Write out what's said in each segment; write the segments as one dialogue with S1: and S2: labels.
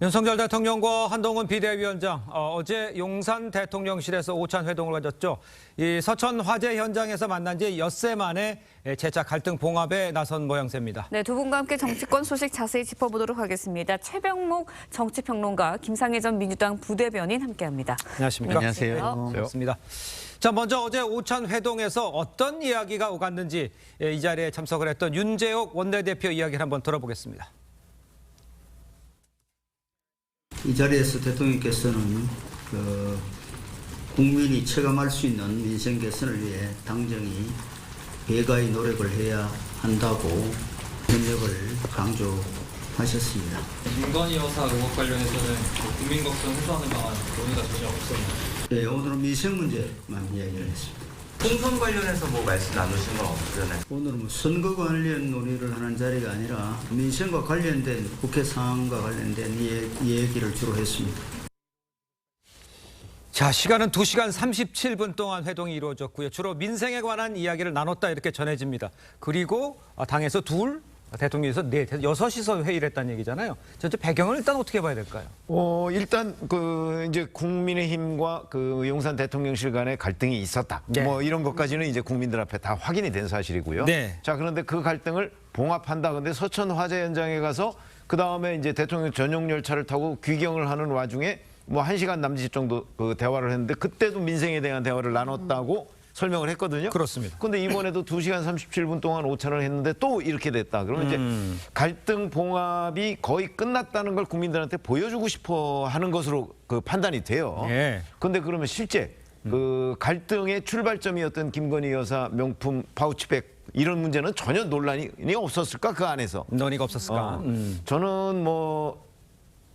S1: 윤석열 대통령과 한동훈 비대위원장 어제 용산 대통령실에서 오찬 회동을 가졌죠. 이 서천 화재 현장에서 만난 지 엿새 만에 재차 갈등 봉합에 나선 모양새입니다.
S2: 네, 두 분과 함께 정치권 소식 자세히 짚어보도록 하겠습니다. 최병목 정치평론가, 김상희 전 민주당 부대변인 함께합니다.
S1: 안녕하십니까?
S3: 안녕하세요.
S1: 반갑습니다. 자, 먼저 어제 오찬 회동에서 어떤 이야기가 오갔는지 이 자리에 참석을 했던 윤재옥 원내대표 이야기를 한번 들어보겠습니다.
S4: 이 자리에서 대통령께서는 국민이 체감할 수 있는 민생 개선을 위해 당정이 배가의 노력을 해야 한다고 협력을 강조하셨습니다.
S5: 김건희 여사 의혹 관련해서는 국민 걱정 해소하는 방안 논의가 전혀 없었나요?
S4: 네, 오늘은 민생 문제만 이야기를 했습니다.
S3: 총선 관련해서 뭐 말씀 나누신 건 없으셨나요?
S4: 오늘은 선거 관련 논의를 하는 자리가 아니라 민생과 관련된 국회 상황과 관련된 얘기를 주로 했습니다.
S1: 자, 시간은 2시간 37분 동안 회동이 이루어졌고요. 주로 민생에 관한 이야기를 나눴다 이렇게 전해집니다. 그리고 당에서 대통령에서 여섯이서 회의를 했다는 얘기잖아요. 전체 배경을 일단 어떻게 봐야 될까요?
S6: 일단 이제 국민의힘과 용산 대통령실 간의 갈등이 있었다.
S1: 네.
S6: 뭐 이런 것까지는 이제 국민들 앞에 다 확인이 된 사실이고요.
S1: 네.
S6: 자, 그런데 그 갈등을 봉합한다. 근데 서천 화재 현장에 가서 그 다음에 이제 대통령 전용 열차를 타고 귀경을 하는 와중에 뭐 1시간 남짓 정도 대화를 했는데 그때도 민생에 대한 대화를 나눴다고 설명을 했거든요.
S1: 그렇습니다.
S6: 근데 이번에도 2시간 37분 동안 오찬을 했는데 또 이렇게 됐다. 그러면 이제 갈등 봉합이 거의 끝났다는 걸 국민들한테 보여주고 싶어 하는 것으로 판단이 돼요.
S1: 예.
S6: 근데 그러면 실제 갈등의 출발점이었던 김건희 여사 명품 파우치백 이런 문제는 전혀 논란이 없었을까 그 안에서?
S1: 논의가 없었을까?
S6: 저는 뭐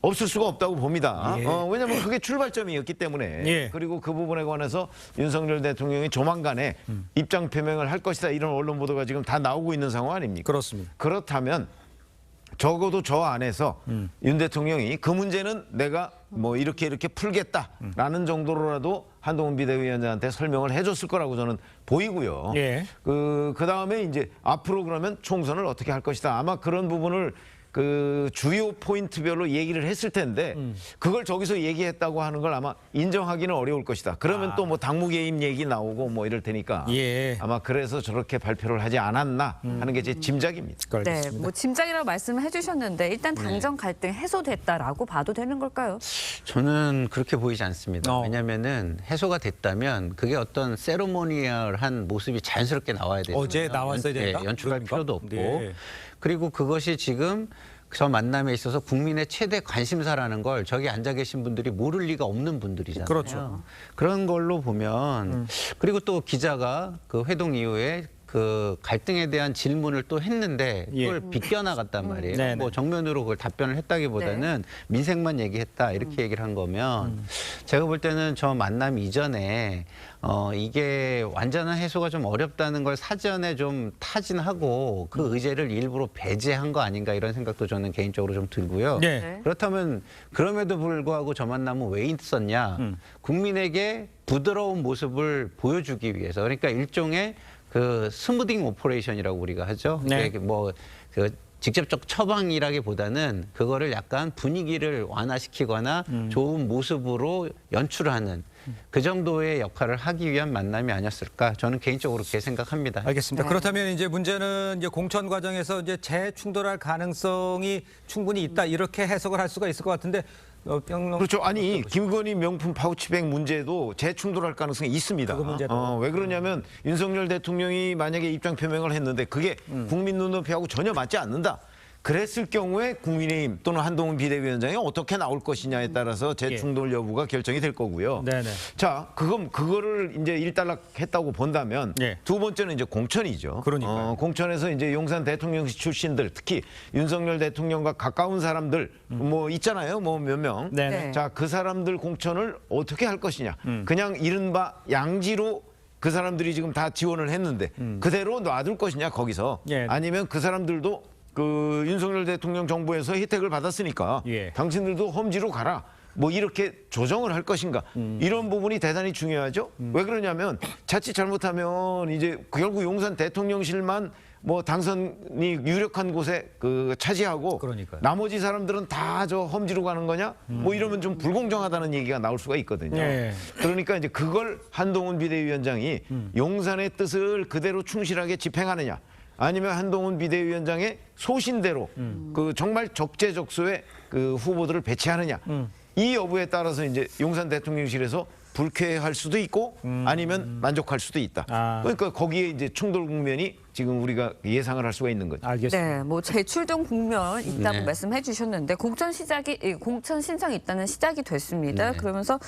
S6: 없을 수가 없다고 봅니다.
S1: 예.
S6: 왜냐하면 그게 출발점이었기 때문에.
S1: 예.
S6: 그리고 그 부분에 관해서 윤석열 대통령이 조만간에 입장 표명을 할 것이다. 이런 언론 보도가 지금 다 나오고 있는 상황 아닙니까?
S1: 그렇습니다.
S6: 그렇다면 적어도 저 안에서 윤 대통령이 그 문제는 내가 뭐 이렇게 풀겠다라는 정도로라도 한동훈 비대위원장한테 설명을 해줬을 거라고 저는 보이고요.
S1: 예.
S6: 그다음에 이제 앞으로 그러면 총선을 어떻게 할 것이다. 아마 그런 부분을 주요 포인트별로 얘기를 했을 텐데 그걸 저기서 얘기했다고 하는 걸 아마 인정하기는 어려울 것이다. 그러면 또 뭐 당무개입 얘기 나오고 뭐 이럴 테니까
S1: 예.
S6: 아마 그래서 저렇게 발표를 하지 않았나 하는 게 제 짐작입니다.
S2: 네,
S1: 알겠습니다.
S2: 뭐 짐작이라고 말씀을 해주셨는데 일단 당정 갈등 해소됐다라고 봐도 되는 걸까요?
S3: 저는 그렇게 보이지 않습니다.
S1: 왜냐면은
S3: 해소가 됐다면 그게 어떤 세리머니얼한 모습이 자연스럽게 나와야 되죠.
S1: 어제 나왔어야 된다?
S3: 연출할
S1: 그러니까?
S3: 필요도 없고.
S1: 네.
S3: 그리고 그것이 지금 저 만남에 있어서 국민의 최대 관심사라는 걸 저기 앉아 계신 분들이 모를 리가 없는 분들이잖아요.
S1: 그렇죠.
S3: 그런 걸로 보면 그리고 또 기자가 그 회동 이후에 그 갈등에 대한 질문을 또 했는데 그걸 비껴나갔단 말이에요.
S1: 네네.
S3: 뭐 정면으로 그걸 답변을 했다기보다는 민생만 얘기했다 이렇게 얘기를 한 거면 제가 볼 때는 저 만남 이전에 이게 완전한 해소가 좀 어렵다는 걸 사전에 좀 타진하고 그 의제를 일부러 배제한 거 아닌가 이런 생각도 저는 개인적으로 좀 들고요.
S1: 네.
S3: 그렇다면 그럼에도 불구하고 저 만남은 왜 있었냐? 국민에게 부드러운 모습을 보여주기 위해서 그러니까 일종의 스무딩 오퍼레이션이라고 우리가 하죠.
S1: 네.
S3: 직접적 처방이라기보다는 그거를 약간 분위기를 완화시키거나 좋은 모습으로 연출하는 그 정도의 역할을 하기 위한 만남이 아니었을까? 저는 개인적으로 그렇게 생각합니다.
S1: 알겠습니다. 그렇다면 이제 문제는 이제 공천 과정에서 이제 재충돌할 가능성이 충분히 있다 이렇게 해석을 할 수가 있을 것 같은데.
S6: 그렇죠. 아니 김건희 명품 파우치백 문제도 재충돌할 가능성이 있습니다.
S1: 그 문제도.
S6: 왜 그러냐면 윤석열 대통령이 만약에 입장 표명을 했는데 그게 국민 눈높이하고 전혀 맞지 않는다. 그랬을 경우에 국민의힘 또는 한동훈 비대위원장이 어떻게 나올 것이냐에 따라서 재충돌 여부가 결정이 될 거고요.
S1: 네네.
S6: 자, 그거를 이제 일단락했다고 본다면
S1: 예.
S6: 두 번째는 이제 공천이죠.
S1: 그러니까요.
S6: 공천에서 이제 용산 대통령실 출신들 특히 윤석열 대통령과 가까운 사람들 뭐 있잖아요. 뭐 몇 명.
S1: 네네.
S6: 자, 그 사람들 공천을 어떻게 할 것이냐. 그냥 이른바 양지로 그 사람들이 지금 다 지원을 했는데 그대로 놔둘 것이냐 거기서.
S1: 예.
S6: 아니면 그 사람들도 윤석열 대통령 정부에서 혜택을 받았으니까
S1: 예.
S6: 당신들도 험지로 가라. 뭐 이렇게 조정을 할 것인가. 이런 부분이 대단히 중요하죠. 왜 그러냐면 자칫 잘못하면 이제 결국 용산 대통령실만 뭐 당선이 유력한 곳에 그 차지하고
S1: 그러니까요.
S6: 나머지 사람들은 다 저 험지로 가는 거냐? 뭐 이러면 좀 불공정하다는 얘기가 나올 수가 있거든요.
S1: 예.
S6: 그러니까 이제 그걸 한동훈 비대위원장이 용산의 뜻을 그대로 충실하게 집행하느냐? 아니면 한동훈 비대위원장의 소신대로 그 정말 적재적소에 그 후보들을 배치하느냐? 이 여부에 따라서 이제 용산 대통령실에서 불쾌할 수도 있고 아니면 만족할 수도 있다.
S1: 아.
S6: 그러니까 거기에 이제 충돌 국면이 지금 우리가 예상을 할 수가 있는 거죠.
S1: 알겠습니다.
S2: 네, 뭐 재출동 국면 있다고
S3: 네.
S2: 말씀해 주셨는데 공천 신청이 일단은 시작이 됐습니다.
S3: 네.
S2: 그러면서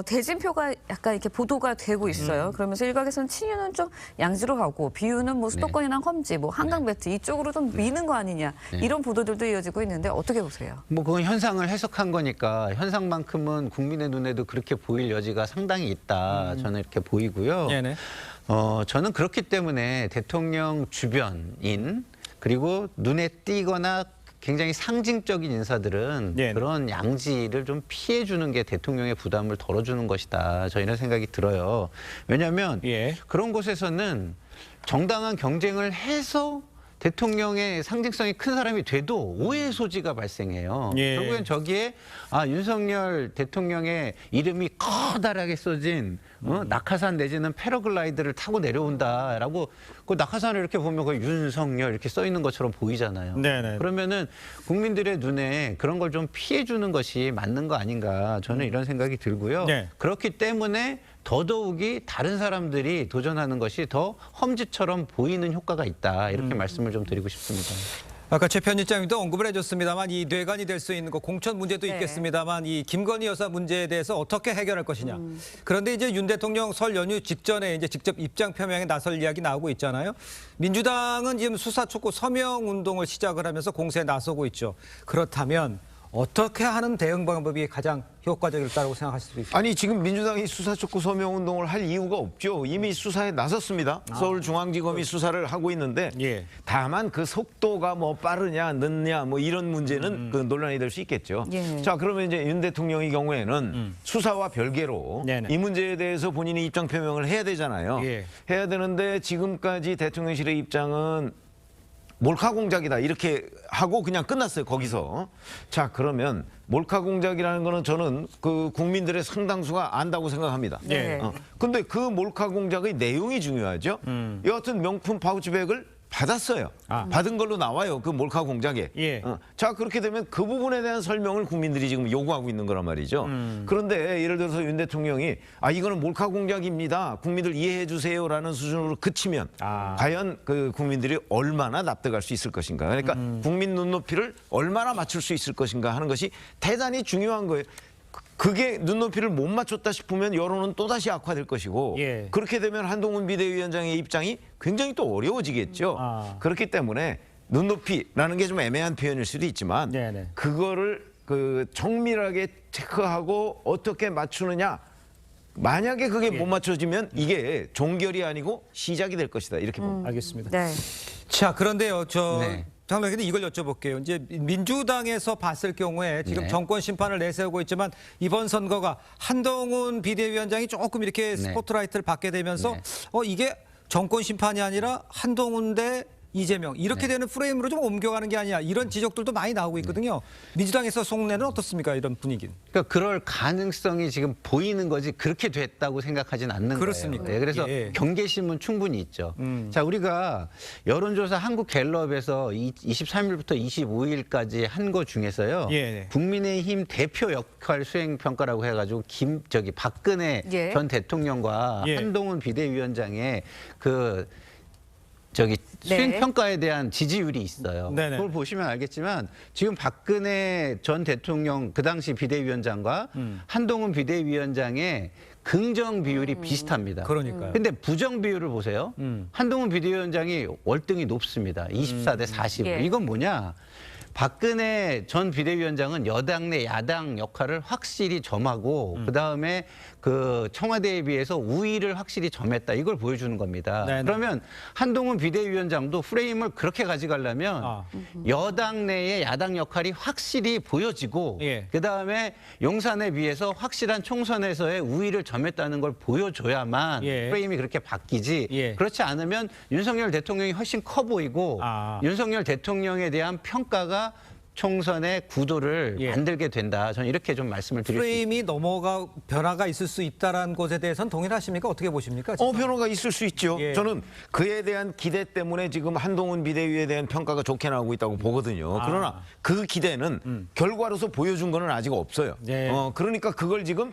S2: 대진표가 약간 이렇게 보도가 되고 있어요. 그러면서 일각에서는 친윤은 좀 양지로 가고 비유는 뭐 수도권이랑 험지, 뭐 한강 벨트 이쪽으로 좀 미는 거 아니냐 이런 보도들도 이어지고 있는데 어떻게 보세요?
S3: 뭐 그건 현상을 해석한 거니까 현상만큼은 국민의 눈에도 그렇게 보일 여지가 상당히 있다. 저는 이렇게 보이고요.
S1: 네네.
S3: 저는 그렇기 때문에 대통령 주변인 그리고 눈에 띄거나 굉장히 상징적인 인사들은
S1: 네네.
S3: 그런 양지를 좀 피해주는 게 대통령의 부담을 덜어주는 것이다. 저 이런 생각이 들어요. 왜냐하면
S1: 예.
S3: 그런 곳에서는 정당한 경쟁을 해서 대통령의 상징성이 큰 사람이 돼도 오해의 소지가 발생해요.
S1: 예.
S3: 결국엔 저기에 윤석열 대통령의 이름이 커다랗게 써진 낙하산 내지는 패러글라이드를 타고 내려온다라고 그 낙하산을 이렇게 보면 그 윤석열 이렇게 써 있는 것처럼 보이잖아요.
S1: 네네.
S3: 그러면은 국민들의 눈에 그런 걸 좀 피해 주는 것이 맞는 거 아닌가 저는 이런 생각이 들고요.
S1: 네.
S3: 그렇기 때문에 더더욱이 다른 사람들이 도전하는 것이 더 험지처럼 보이는 효과가 있다. 이렇게 말씀을 좀 드리고 싶습니다.
S1: 아까 최 편집장님도 언급을 해줬습니다만 이 뇌관이 될 수 있는 거 공천 문제도
S2: 네.
S1: 있겠습니다만 이 김건희 여사 문제에 대해서 어떻게 해결할 것이냐. 그런데 이제 윤 대통령 설 연휴 직전에 이제 직접 입장 표명에 나설 이야기 나오고 있잖아요. 민주당은 지금 수사 촉구 서명 운동을 시작을 하면서 공세에 나서고 있죠. 그렇다면 어떻게 하는 대응 방법이 가장 효과적일까라고 생각하실 수 있습니까?
S6: 아니 지금 민주당이 수사 촉구 서명 운동을 할 이유가 없죠. 이미 수사에 나섰습니다. 서울중앙지검이 수사를 하고 있는데
S1: 예.
S6: 다만 그 속도가 뭐 빠르냐 늦냐 뭐 이런 문제는 그 논란이 될 수 있겠죠.
S2: 예.
S6: 자 그러면 이제 윤 대통령의 경우에는 수사와 별개로
S1: 네네.
S6: 이 문제에 대해서 본인이 입장 표명을 해야 되잖아요.
S1: 예.
S6: 해야 되는데 지금까지 대통령실의 입장은 몰카 공작이다 이렇게 하고 그냥 끝났어요 거기서. 자 그러면 몰카 공작이라는 거는 저는 그 국민들의 상당수가 안다고 생각합니다.
S2: 네.
S6: 근데 그 몰카 공작의 내용이 중요하죠. 여하튼 명품 파우치백을 받았어요. 받은 걸로 나와요. 그 몰카 공작에.
S1: 예.
S6: 자 그렇게 되면 그 부분에 대한 설명을 국민들이 지금 요구하고 있는 거란 말이죠. 그런데 예를 들어서 윤 대통령이 이거는 몰카 공작입니다. 국민들 이해해 주세요라는 수준으로 그치면 과연 그 국민들이 얼마나 납득할 수 있을 것인가. 그러니까 국민 눈높이를 얼마나 맞출 수 있을 것인가 하는 것이 대단히 중요한 거예요. 그게 눈높이를 못 맞췄다 싶으면 여론은 또다시 악화될 것이고
S1: 예.
S6: 그렇게 되면 한동훈 비대위원장의 입장이 굉장히 또 어려워지겠죠. 그렇기 때문에 눈높이라는 게 좀 애매한 표현일 수도 있지만
S1: 네네.
S6: 그거를 그 정밀하게 체크하고 어떻게 맞추느냐. 만약에 그게 못 맞춰지면 이게 종결이 아니고 시작이 될 것이다. 이렇게 봅니다.
S1: 알겠습니다.
S2: 네.
S1: 자, 그런데요,
S3: 네.
S1: 장관님 이걸 여쭤볼게요. 이제 민주당에서 봤을 경우에 지금
S3: 네.
S1: 정권 심판을 내세우고 있지만 이번 선거가 한동훈 비대위원장이 조금 이렇게 스포트라이트를 받게 되면서
S3: 네.
S1: 이게 정권 심판이 아니라 한동훈 대 이재명 이렇게 되는 프레임으로 좀 옮겨가는 게 아니냐 이런 지적들도 많이 나오고 있거든요. 민주당에서 속내는 어떻습니까? 이런 분위기는.
S3: 그러니까 그럴 가능성이 지금 보이는 거지 그렇게 됐다고 생각하진 않는
S1: 그렇습니까?
S3: 거예요. 예, 그래서
S1: 예.
S3: 경계심은 충분히 있죠. 자, 우리가 여론조사 한국갤럽에서 23일부터 25일까지 한 거 중에서요.
S1: 예.
S3: 국민의힘 대표 역할 수행 평가라고 해가지고 박근혜
S2: 예.
S3: 전 대통령과
S1: 예.
S3: 한동훈 비대위원장의 수행
S2: 네.
S3: 평가에 대한 지지율이 있어요.
S1: 네네.
S3: 그걸 보시면 알겠지만 지금 박근혜 전 대통령 그 당시 비대위원장과 한동훈 비대위원장의 긍정 비율이 비슷합니다.
S1: 그러니까요.
S3: 근데 부정 비율을 보세요. 한동훈 비대위원장이 월등히 높습니다. 24대 45.
S2: 예.
S3: 이건 뭐냐? 박근혜 전 비대위원장은 여당 내 야당 역할을 확실히 점하고 그다음에 그 청와대에 비해서 우위를 확실히 점했다. 이걸 보여주는 겁니다.
S1: 네네.
S3: 그러면 한동훈 비대위원장도 프레임을 그렇게 가져가려면 여당 내의 야당 역할이 확실히 보여지고
S1: 예.
S3: 그다음에 용산에 비해서 확실한 총선에서의 우위를 점했다는 걸 보여줘야만
S1: 예.
S3: 프레임이 그렇게 바뀌지.
S1: 예.
S3: 그렇지 않으면 윤석열 대통령이 훨씬 커 보이고 윤석열 대통령에 대한 평가가 총선의 구도를
S1: 예.
S3: 만들게 된다. 저는 이렇게 좀 말씀을 드릴 수 있습니다.
S1: 프레임이 변화가 있을 수 있다라는 것에 대해서는 동일하십니까? 어떻게 보십니까?
S6: 변화가 있을 수 있죠.
S1: 예.
S6: 저는 그에 대한 기대 때문에 지금 한동훈 비대위에 대한 평가가 좋게 나오고 있다고 보거든요. 그러나 그 기대는 결과로서 보여준 거는 아직 없어요.
S1: 예.
S6: 그러니까 그걸 지금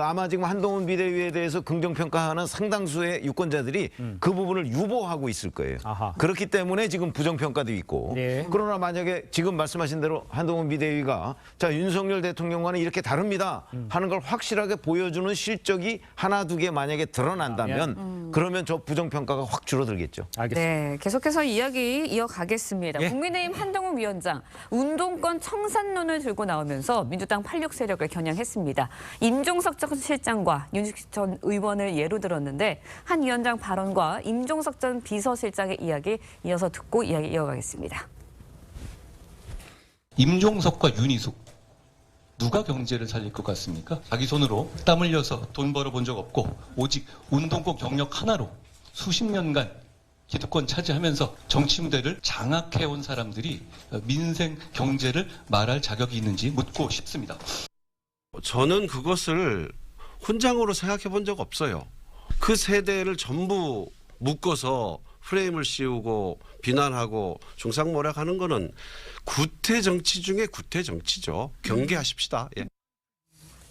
S6: 아마 지금 한동훈 비대위에 대해서 긍정평가하는 상당수의 유권자들이 그 부분을 유보하고 있을 거예요.
S1: 아하.
S6: 그렇기 때문에 지금 부정평가도 있고.
S1: 예.
S6: 그러나 만약에 지금 말씀하신 대로 한동훈 비대위가 자 윤석열 대통령과는 이렇게 다릅니다 하는 걸 확실하게 보여주는 실적이 하나 두 개 만약에 드러난다면 그러면 저 부정평가가 확 줄어들겠죠.
S1: 알겠습니다.
S2: 네, 계속해서 이야기 이어가겠습니다.
S1: 예.
S2: 국민의힘 한동훈 위원장 운동권 청산론을 들고 나오면서 민주당 86 세력을 겨냥했습니다. 임종석 전 실장과 윤식식 전 의원을 예로 들었는데 한 위원장 발언과 임종석 전 비서실장의 이야기 이어서 듣고 이야기 이어가겠습니다.
S7: 임종석과 윤희숙 누가 경제를 살릴 것 같습니까? 자기 손으로 땀 흘려서 돈 벌어본 적 없고 오직 운동권 경력 하나로 수십 년간 기득권 차지하면서 정치 무대를 장악해온 사람들이 민생 경제를 말할 자격이 있는지 묻고 싶습니다.
S8: 저는 그것을 혼장으로 생각해 본 적 없어요. 그 세대를 전부 묶어서 프레임을 씌우고 비난하고 중상모략하는 거는 구태 정치 중에 구태 정치죠. 경계하십시다. 예.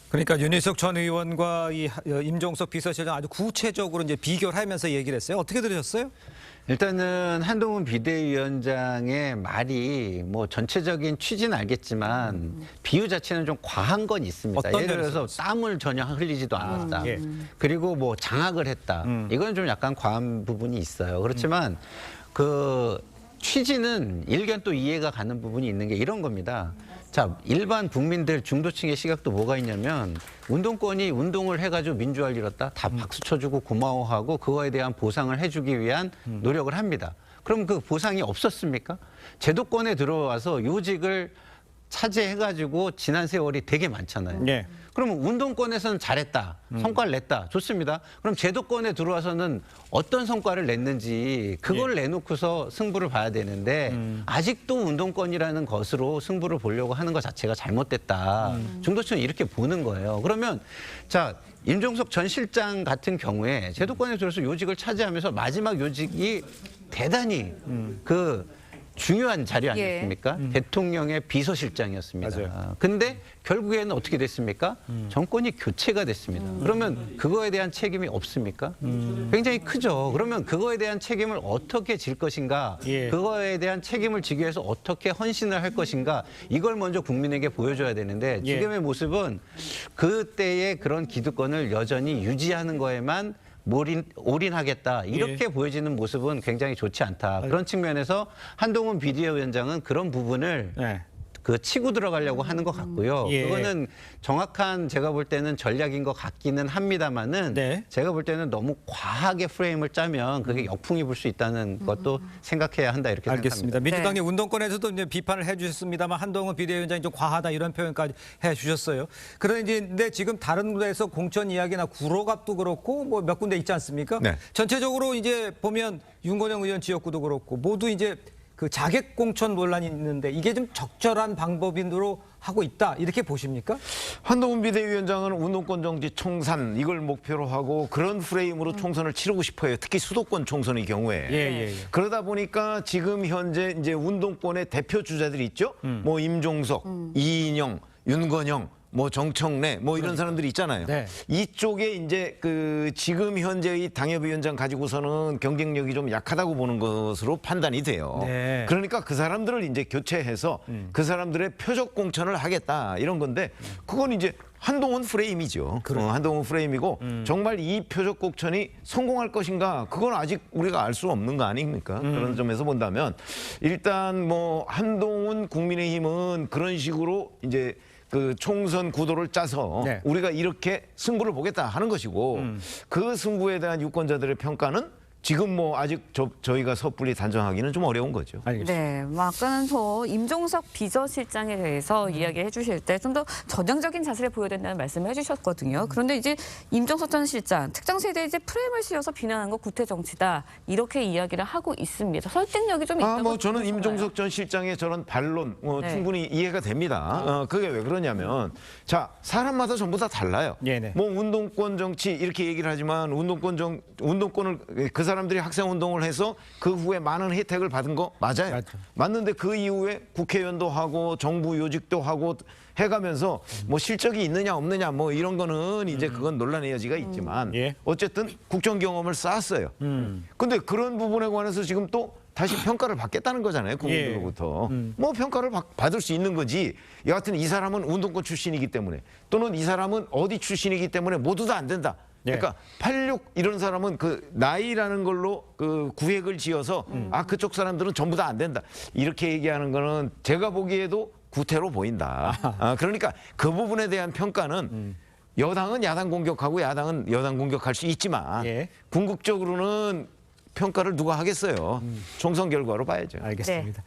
S1: 그러니까 윤희숙 전 의원과 이 임종석 비서실장 아주 구체적으로 이제 비교를 하면서 얘기를 했어요. 어떻게 들으셨어요?
S3: 일단은 한동훈 비대위원장의 말이 뭐 전체적인 취지는 알겠지만 비유 자체는 좀 과한 건 있습니다.
S1: 어떤
S3: 예를
S1: 면에서
S3: 들어서 땀을 전혀 흘리지도 않았다.
S1: 예.
S3: 그리고 뭐 장악을 했다. 이건 좀 약간 과한 부분이 있어요. 그렇지만 그 취지는 일견 또 이해가 가는 부분이 있는 게 이런 겁니다. 자, 일반 국민들 중도층의 시각도 뭐가 있냐면 운동권이 운동을 해가지고 민주화를 이뤘다. 다 박수 쳐주고 고마워하고 그거에 대한 보상을 해주기 위한 노력을 합니다. 그럼 그 보상이 없었습니까? 제도권에 들어와서 요직을 차지해가지고 지난 세월이 되게 많잖아요.
S1: 예.
S3: 그러면 운동권에서는 잘했다. 성과를 냈다. 좋습니다. 그럼 제도권에 들어와서는 어떤 성과를 냈는지 그걸 내놓고서 승부를 봐야 되는데 아직도 운동권이라는 것으로 승부를 보려고 하는 것 자체가 잘못됐다. 중도층은 이렇게 보는 거예요. 그러면 자 임종석 전 실장 같은 경우에 제도권에 들어서 요직을 차지하면서 마지막 요직이 대단히 그 중요한 자리 아니었습니까? 대통령의 비서실장이었습니다.
S1: 맞아요.
S3: 근데 결국에는 어떻게 됐습니까? 정권이 교체가 됐습니다. 그러면 그거에 대한 책임이 없습니까? 굉장히 크죠. 그러면 그거에 대한 책임을 어떻게 질 것인가?
S1: 예.
S3: 그거에 대한 책임을 지기 위해서 어떻게 헌신을 할 것인가? 이걸 먼저 국민에게 보여줘야 되는데
S1: 예.
S3: 지금의 모습은 그때의 그런 기득권을 여전히 유지하는 거에만 올인하겠다 이렇게 보여지는 모습은 굉장히 좋지 않다. 그런 측면에서 한동훈 비대위원장은 그런 부분을
S1: 네.
S3: 그 치고 들어가려고 하는 것 같고요.
S1: 예.
S3: 그거는 정확한 제가 볼 때는 전략인 것 같기는 합니다만은
S1: 네.
S3: 제가 볼 때는 너무 과하게 프레임을 짜면 그게 역풍이 불 수 있다는 것도 생각해야 한다 이렇게
S1: 알겠습니다.
S3: 생각합니다.
S1: 민주당의 운동권에서도 이제 비판을 해주셨습니다만 한동훈 비대위원장이 좀 과하다 이런 표현까지 해주셨어요. 그런데 지금 다른 데서 공천 이야기나 구로갑도 그렇고 뭐 몇 군데 있지 않습니까?
S6: 네.
S1: 전체적으로 이제 보면 윤건영 의원 지역구도 그렇고 모두 이제 그 자객 공천 논란이 있는데 이게 좀 적절한 방법으로 하고 있다 이렇게 보십니까?
S6: 한동훈 비대위원장은 운동권 정지 청산 이걸 목표로 하고 그런 프레임으로 총선을 치르고 싶어요. 특히 수도권 총선의 경우에.
S1: 예.
S6: 그러다 보니까 지금 현재 이제 운동권의 대표 주자들이 있죠. 뭐 임종석, 이인영, 윤건영 뭐 정청래 뭐 이런 사람들이 있잖아요.
S1: 네.
S6: 이쪽에 이제 그 지금 현재의 당협위원장 가지고서는 경쟁력이 좀 약하다고 보는 것으로 판단이 돼요.
S1: 네.
S6: 그러니까 그 사람들을 이제 교체해서 그 사람들의 표적 공천을 하겠다 이런 건데 그건 이제 한동훈 프레임이죠. 한동훈 프레임이고 정말 이 표적 공천이 성공할 것인가 그건 아직 우리가 알 수 없는 거 아닙니까? 그런 점에서 본다면 일단 뭐 한동훈 국민의힘은 그런 식으로 이제 그 총선 구도를 짜서
S1: 네.
S6: 우리가 이렇게 승부를 보겠다 하는 것이고 그 승부에 대한 유권자들의 평가는 지금 뭐 아직 저희가 섣불리 단정하기는 좀 어려운 거죠.
S1: 알겠습니다.
S2: 네, 뭐 아까는 저 임종석 비서실장에 대해서 이야기해 주실 때 좀 더 전향적인 자세를 보여야 된다는 말씀을 해주셨거든요. 그런데 이제 임종석 전 실장 특정 세대에 이제 프레임을 씌워서 비난한 거 구태 정치다 이렇게 이야기를 하고 있습니다. 설득력이 좀 있다고
S6: 뭐 저는
S2: 보시나요?
S6: 임종석 전 실장의 저런 반론
S2: 네.
S6: 충분히 이해가 됩니다. 그게 왜 그러냐면 자 사람마다 전부 다 달라요.
S1: 네네.
S6: 뭐 운동권 정치 이렇게 얘기를 하지만 운동권을 그 사람들이 학생 운동을 해서 그 후에 많은 혜택을 받은 거 맞아요.
S1: 맞죠.
S6: 맞는데 그 이후에 국회의원도 하고 정부 요직도 하고 해가면서 뭐 실적이 있느냐 없느냐 뭐 이런 거는 이제 그건 논란의 여지가 있지만
S1: 예.
S6: 어쨌든 국정 경험을 쌓았어요. 근데 그런 부분에 관해서 지금 또 다시 평가를 받겠다는 거잖아요. 국민들로부터. 뭐 평가를 받을 수 있는 거지. 여하튼 이 사람은 운동권 출신이기 때문에 또는 이 사람은 어디 출신이기 때문에 모두 다 안 된다. 그러니까 86 이런 사람은 그 나이라는 걸로 그 구획을 지어서 아 그쪽 사람들은 전부 다 안 된다. 이렇게 얘기하는 거는 제가 보기에도 구태로 보인다. 그러니까 그 부분에 대한 평가는 여당은 야당 공격하고 야당은 여당 공격할 수 있지만
S1: 예.
S6: 궁극적으로는 평가를 누가 하겠어요. 총선 결과로 봐야죠.
S1: 알겠습니다.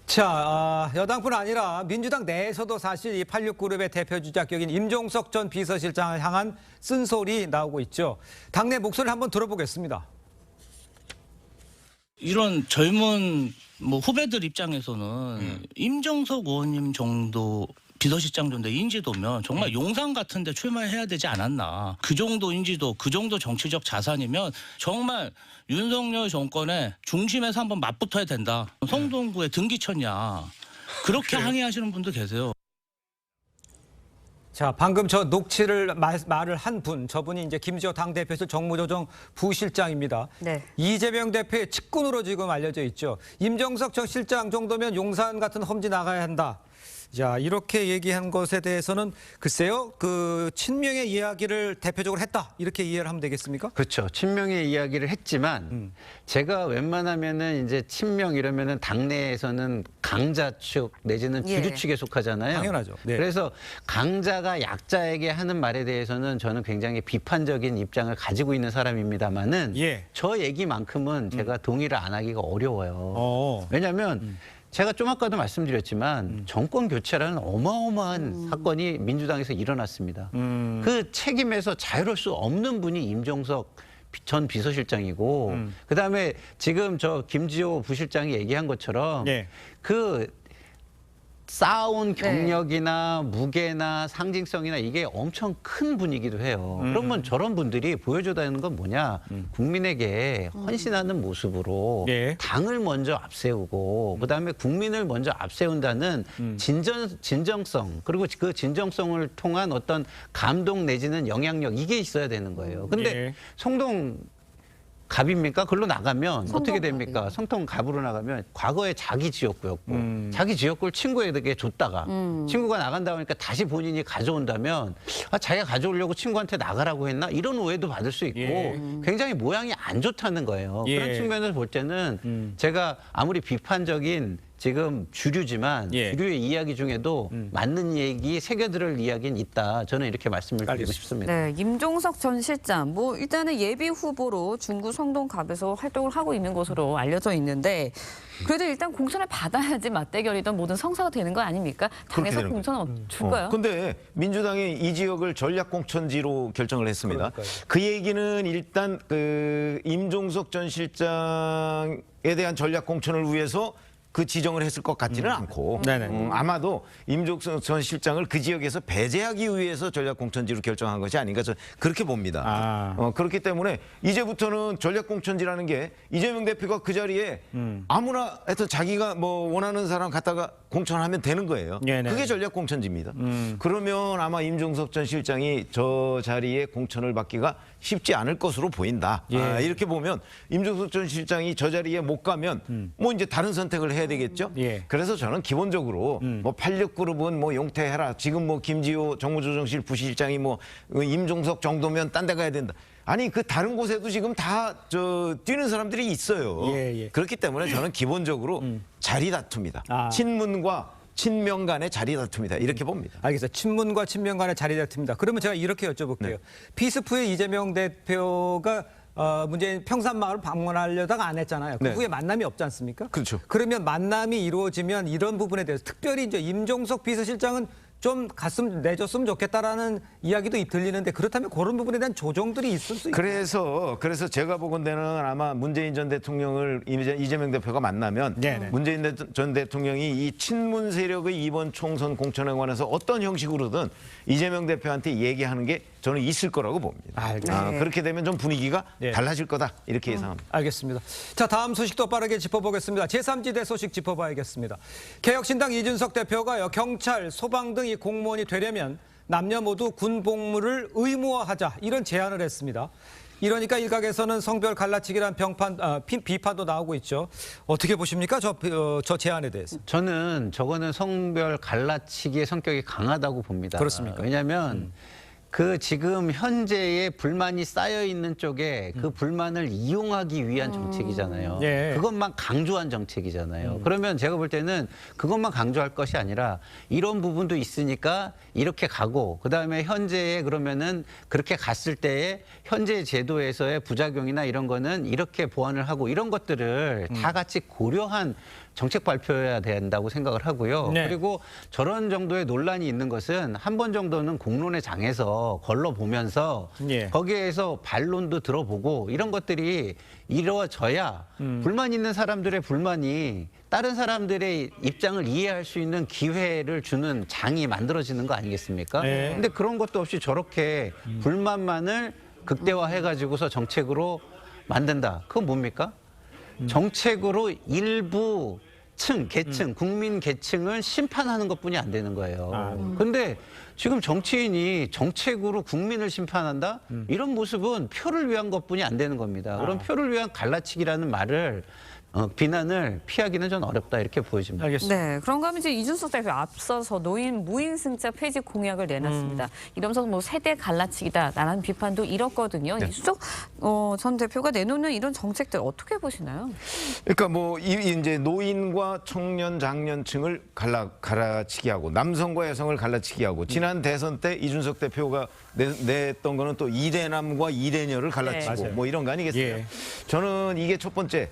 S1: 자, 여당뿐 아니라 민주당 내에서도 사실 이 86그룹의 대표 주자격인 임종석 전 비서실장을 향한 쓴소리 나오고 있죠. 당내 목소리를 한번 들어보겠습니다.
S9: 이런 젊은 뭐 후배들 입장에서는 임종석 의원님 정도 비서실장 정도 인지도면 정말 용산 같은 데 출마해야 되지 않았나. 그 정도 인지도, 그 정도 정치적 자산이면 정말 윤석열 정권의 중심에서 한번 맞붙어야 된다. 성동구에 등기쳤냐. 그렇게 항의하시는 분도 계세요.
S1: 자, 방금 저 녹취를 말을 한 분, 저분이 이제 김지호 당대표실 정무조정 부실장입니다.
S2: 네.
S1: 이재명 대표의 측근으로 지금 알려져 있죠. 임종석 전 실장 정도면 용산 같은 험지 나가야 한다. 자, 이렇게 얘기한 것에 대해서는 글쎄요, 그 친명의 이야기를 대표적으로 했다. 이렇게 이해를 하면 되겠습니까?
S3: 그렇죠. 친명의 이야기를 했지만 제가 웬만하면은 이제 친명 이러면은 당내에서는 강자 측 내지는 주류
S2: 예.
S3: 측에 속하잖아요.
S1: 당연하죠. 네.
S3: 그래서 강자가 약자에게 하는 말에 대해서는 저는 굉장히 비판적인 입장을 가지고 있는 사람입니다만은
S1: 예.
S3: 저 얘기만큼은 제가 동의를 안 하기가 어려워요. 왜냐하면 제가 좀 아까도 말씀드렸지만 정권 교체라는 어마어마한 사건이 민주당에서 일어났습니다. 그 책임에서 자유로울 수 없는 분이 임종석 전 비서실장이고 그다음에 지금 저 김지호 부실장이 얘기한 것처럼
S1: 예.
S3: 그 쌓아온 경력이나 무게나 상징성이나 이게 엄청 큰 분이기도 해요. 그러면 저런 분들이 보여줘야 되는 건 뭐냐. 국민에게 헌신하는 모습으로
S1: 예.
S3: 당을 먼저 앞세우고 그다음에 국민을 먼저 앞세운다는 진정성 그리고 그 진정성을 통한 어떤 감동 내지는 영향력 이게 있어야 되는 거예요. 근데
S1: 예.
S3: 성동 갑입니까? 글로 나가면 어떻게 됩니까?
S2: 성동갑이요.
S3: 성동갑으로 나가면 과거에 자기 지역구였고 자기 지역구를 친구에게 줬다가 친구가 나간다고 하니까 다시 본인이 가져온다면 아, 자기가 가져오려고 친구한테 나가라고 했나? 이런 오해도 받을 수 있고
S1: 예.
S3: 굉장히 모양이 안 좋다는 거예요.
S1: 예.
S3: 그런 측면에서 볼 때는 제가 아무리 비판적인 지금 주류지만
S1: 예.
S3: 주류의 이야기 중에도 맞는 얘기, 새겨들을 이야기는 있다. 저는 이렇게 말씀을 드리고
S1: 알겠습니다.
S3: 싶습니다.
S2: 네, 임종석 전 실장 뭐 일단은 예비 후보로 중구 성동갑에서 활동을 하고 있는 것으로 알려져 있는데 그래도 일단 공천을 받아야지 맞대결이던 모든 성사가 되는 거 아닙니까? 당에서
S6: 되는
S2: 공천 줄까요?
S6: 근데 민주당이 이 지역을 전략 공천지로 결정을 했습니다.
S1: 그러니까요.
S6: 그 얘기는 일단 그 임종석 전 실장에 대한 전략 공천을 위해서 그 지정을 했을 것 같지는 않고
S1: 네네.
S6: 아마도 임종석 전 실장을 그 지역에서 배제하기 위해서 전략공천지로 결정한 것이 아닌가 저는 그렇게 봅니다. 그렇기 때문에 이제부터는 전략공천지라는 게 이재명 대표가 그 자리에 아무나 하여튼 자기가 뭐 원하는 사람 갖다가 공천하면 되는 거예요.
S1: 네네.
S6: 그게 전략공천지입니다. 그러면 아마 임종석 전 실장이 저 자리에 공천을 받기가 쉽지 않을 것으로 보인다.
S1: 예.
S6: 이렇게 보면 임종석 전 실장이 저 자리에 못 가면 뭐 이제 다른 선택을 해야 되겠죠.
S1: 예.
S6: 그래서 저는 기본적으로 뭐 86그룹은 뭐 용퇴해라. 지금 뭐 김지호 정무조정실 부실장이 뭐 임종석 정도면 딴 데 가야 된다. 아니 그 다른 곳에도 지금 다 저 뛰는 사람들이 있어요.
S1: 예, 예.
S6: 그렇기 때문에 저는 기본적으로 자리 다툼이다.
S1: 아.
S6: 친문과 친명 간의 자리 다툼이다. 이렇게 봅니다.
S1: 알겠어요. 친문과 친명 간의 자리 다툼입니다. 그러면 제가 이렇게 여쭤볼게요. 피스프의 이재명 대표가 문재인 평산마을 방문하려다가 안 했잖아요. 그
S6: 네.
S1: 후에 만남이 없지 않습니까?
S6: 그렇죠.
S1: 그러면 만남이 이루어지면 이런 부분에 대해서 특별히 이제 임종석 비서실장은 좀 갔으면 내줬으면 좋겠다라는 이야기도 들리는데 그렇다면 그런 부분에 대한 조정들이 있을 수 있어요.
S6: 그래서 제가 보건대는 아마 문재인 전 대통령을 이재명 대표가 만나면
S1: 네네.
S6: 문재인 전 대통령이 이 친문 세력의 이번 총선 공천에 관해서 어떤 형식으로든 이재명 대표한테 얘기하는 게 저는 있을 거라고 봅니다.
S1: 알겠습니다.
S6: 그렇게 되면 좀 분위기가
S1: 네.
S6: 달라질 거다 이렇게 예상합니다.
S1: 알겠습니다. 자, 다음 소식도 빠르게 짚어보겠습니다. 제3지대 소식 짚어봐야겠습니다. 개혁신당 이준석 대표가요, 경찰, 소방 등 이 공무원이 되려면 남녀 모두 군 복무를 의무화하자 이런 제안을 했습니다. 이러니까 일각에서는 성별 갈라치기란 비판도 나오고 있죠. 어떻게 보십니까? 저 제안에 대해서.
S3: 저는 저거는 성별 갈라치기의 성격이 강하다고 봅니다.
S1: 그렇습니까?
S3: 왜냐하면 그 지금 현재의 불만이 쌓여 있는 쪽에 그 불만을 이용하기 위한 정책이잖아요.
S1: 예.
S3: 그것만 강조한 정책이잖아요. 그러면 제가 볼 때는 그것만 강조할 것이 아니라 이런 부분도 있으니까 이렇게 가고 그다음에 현재에 그러면은 그렇게 갔을 때에 현재 제도에서의 부작용이나 이런 거는 이렇게 보완을 하고 이런 것들을 다 같이 고려한 정책 발표해야 된다고 생각을 하고요.
S1: 네.
S3: 그리고 저런 정도의 논란이 있는 것은 한 번 정도는 공론의 장에서 걸러보면서
S1: 예.
S3: 거기에서 반론도 들어보고 이런 것들이 이루어져야 불만 있는 사람들의 불만이 다른 사람들의 입장을 이해할 수 있는 기회를 주는 장이 만들어지는 거 아니겠습니까?
S1: 네.
S3: 근데 그런 것도 없이 저렇게 불만만을 극대화해가지고서 정책으로 만든다. 그건 뭡니까? 정책으로 일부 계층, 국민 계층을 심판하는 것뿐이 안 되는 거예요. 그런데 지금 정치인이 정책으로 국민을 심판한다? 이런 모습은 표를 위한 것뿐이 안 되는 겁니다. 그럼 표를 위한 갈라치기라는 말을 비난을 피하기는 좀 어렵다 이렇게 보여집니다.
S1: 알겠습니다.
S2: 네, 그런가 하면 이제 이준석 대표 앞서서 노인 무임승차 폐지 공약을 내놨습니다. 이러면서 뭐 세대 갈라치기다라는 비판도 일었거든요. 이준석 전 대표가 내놓는 이런 정책들 어떻게 보시나요?
S6: 그러니까 뭐 이제 노인과 청년 장년층을 갈라치기 하고 남성과 여성을 갈라치기 하고 지난 대선 때 이준석 대표가 냈던 거는 또 이대남과 이대녀를 갈라치고
S1: 네.
S6: 뭐 이런 거 아니겠어요?
S1: 예.
S6: 저는 이게 첫 번째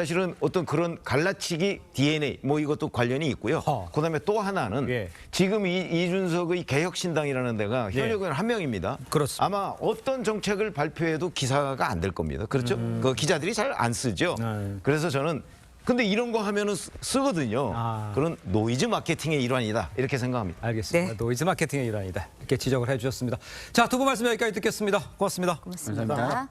S6: 사실은 어떤 그런 갈라치기 DNA 뭐 이것도 관련이 있고요. 그다음에 또 하나는
S1: 예.
S6: 지금 이준석의 개혁신당이라는 데가 현역은 한 명입니다.
S1: 그렇습니다.
S6: 아마 어떤 정책을 발표해도 기사가 안 될 겁니다. 그렇죠? 그 기자들이 잘 안 쓰죠. 그래서 저는 근데 이런 거 하면은 쓰거든요. 그런 노이즈 마케팅의 일환이다 이렇게 생각합니다.
S1: 알겠습니다.
S2: 네.
S1: 노이즈 마케팅의 일환이다. 이렇게 지적을 해주셨습니다. 자, 두 분 말씀 여기까지 듣겠습니다. 고맙습니다.
S2: 고맙습니다.